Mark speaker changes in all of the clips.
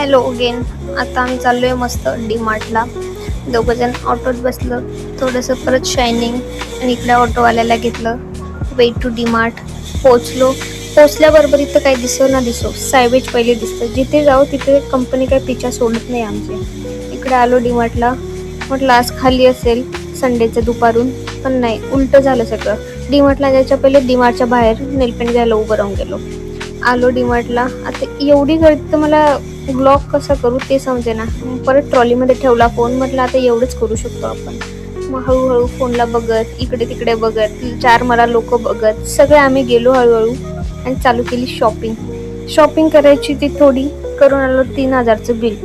Speaker 1: Hello again. आता आम्ही चाललोय मस्त डीमार्टला. दोघंजण ऑटोत बसलं, थोडंसं परत शायनिंग आणि इकडे ऑटोवाल्याला घेतलं. Way to DMart. पोचल्याबरोबर इथं काही दिसो सायवेज पहिले दिसतं. जिथे जाऊ तिथे कंपनी काही पिछा सोडत नाही आमचे. इकडे आलो डीमार्टला. म्हटलं आज खाली असेल संडेचं दुपारून, पण नाही, उलट झालं सगळं. डीमार्टला जायच्या पहिले डीमार्टच्या बाहेर नेलपेंट घ्यायला उभं राहून गेलो. आलो डीमार्टला. आता एवढी गर्दी तर मला ब्लॉग कसा करू ते समजेना. परत ट्रॉलीमध्ये ठेवला फोन. म्हटलं आता एवढंच करू शकतो आपण. मग हळूहळू फोनला बघत, इकडे तिकडे बघत, चार मला लोक बघत, सगळे आम्ही गेलो हळूहळू आणि चालू केली शॉपिंग करायची. ती थोडी करून आलो 3,000चं बिल.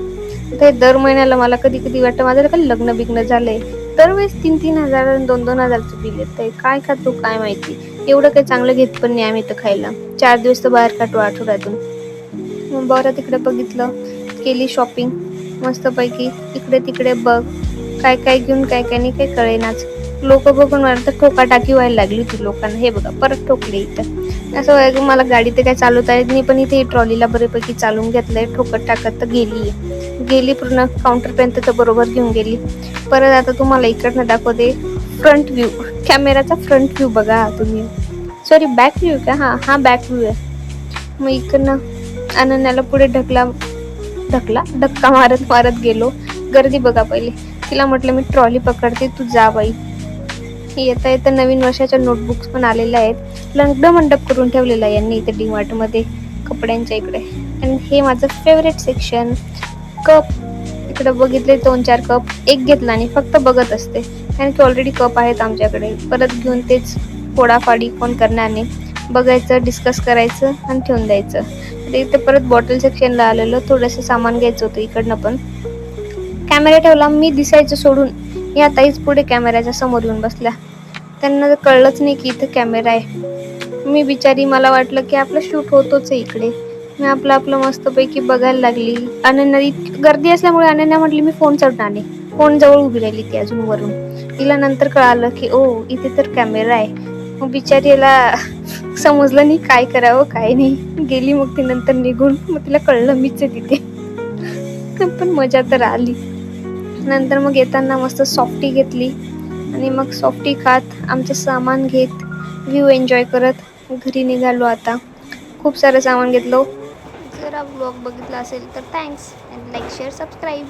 Speaker 1: ते दर महिन्याला मला कधी कधी वाटतं माझं काही लग्न बिग्न झालंय, दरवेळेस 3,000 आणि 2,000चं बिल येतंय. काय खातो काय माहिती. एवढं काही चांगलं घेत पण नाही आम्ही इथं खायला. 4 दिवस तर बाहेर काढतो आठवड्यातून. मग बरं तिकडे बघितलं, केली शॉपिंग मस्तपैकी. इकडे तिकडे बघ, काय काय घेऊन काय काय नाही काही कळेनाच. लोक बघून मला तर ठोकाटाकी व्हायला लागली होती लोकांना. हे बघा परत ठोकले इथं. असं व्हायचं मला गाडी तर काय चालवता येत नाही, पण इथे ट्रॉलीला बऱ्यापैकी चालवून घेतलंय. ठोकत टाकत तर गेली पूर्ण काउंटरपर्यंत तर बरोबर घेऊन गेली. परत आता तुम्हाला इकडनं दाखवते फ्रंट व्ह्यू. कॅमेराचा फ्रंट व्ह्यू बघा तुम्ही. सॉरी बॅक व्ह्यू का? हा बॅक व्ह्यू आहे. मग इकडनं अनन्याला पुढे धक्का मारत मारत गेलो. गर्दी बघा पहिले. तिला म्हटलं मी ट्रॉली पकडते, तू जा बाई. येता येता नवीन वर्षाच्या नोटबुक्स पण आलेल्या आहेत. लंगड मंडप करून ठेवलेला आहे यांनी इथे डीमार्ट मध्ये कपड्यांच्या इकडे. आणि हे माझं फेवरेट सेक्शन, कप. इकडे बघितले 2-4 कप. एक घेतला आणि फक्त बघत असते, कारण की ऑलरेडी कप आहेत आमच्याकडे. परत घेऊन तेच फोडाफाडी कोण करणार नाही. बघायचं, डिस्कस करायचं आणि ठेवून द्यायचं. इथे परत बॉटल सेक्शनला आलेलो. थोडंसं सामान घ्यायचं होतं इकडनं पण. कॅमेरा ठेवला. मी दिसायचं सोडून या ताईच पुढे कॅमेऱ्याच्या समोर येऊन बसल्या. त्यांना कळलंच नाही की इथं कॅमेरा आहे. मी बिचारी, मला वाटलं की आपलं शूट होतोच आहे इकडे. मी आपलं मस्तपैकी बघायला लागली. अनन्या गर्दी असल्यामुळे अनन्या म्हटली मी फोन चढणार नाही. फोन जवळ उभी राहिली ती अजून वरून. तिला नंतर कळालं की ओ इथे तर कॅमेरा आहे. मग बिचारी याला समजलं नाही काय करावं काय नाही. गेली मग ती नंतर निघून. मग तिला कळलं मीच आहे तिथे. पण मजा तर आली. नंतर मग येताना मस्त सॉफ्टी घेतली आणि मग सॉफ्टी खात, आमचं सामान घेत, व्ह्यू एन्जॉय करत घरी निघालो. आता खूप सारं सामान घेतलं. जर हा ब्लॉग बघितला असेल तर thanks. And like share subscribe.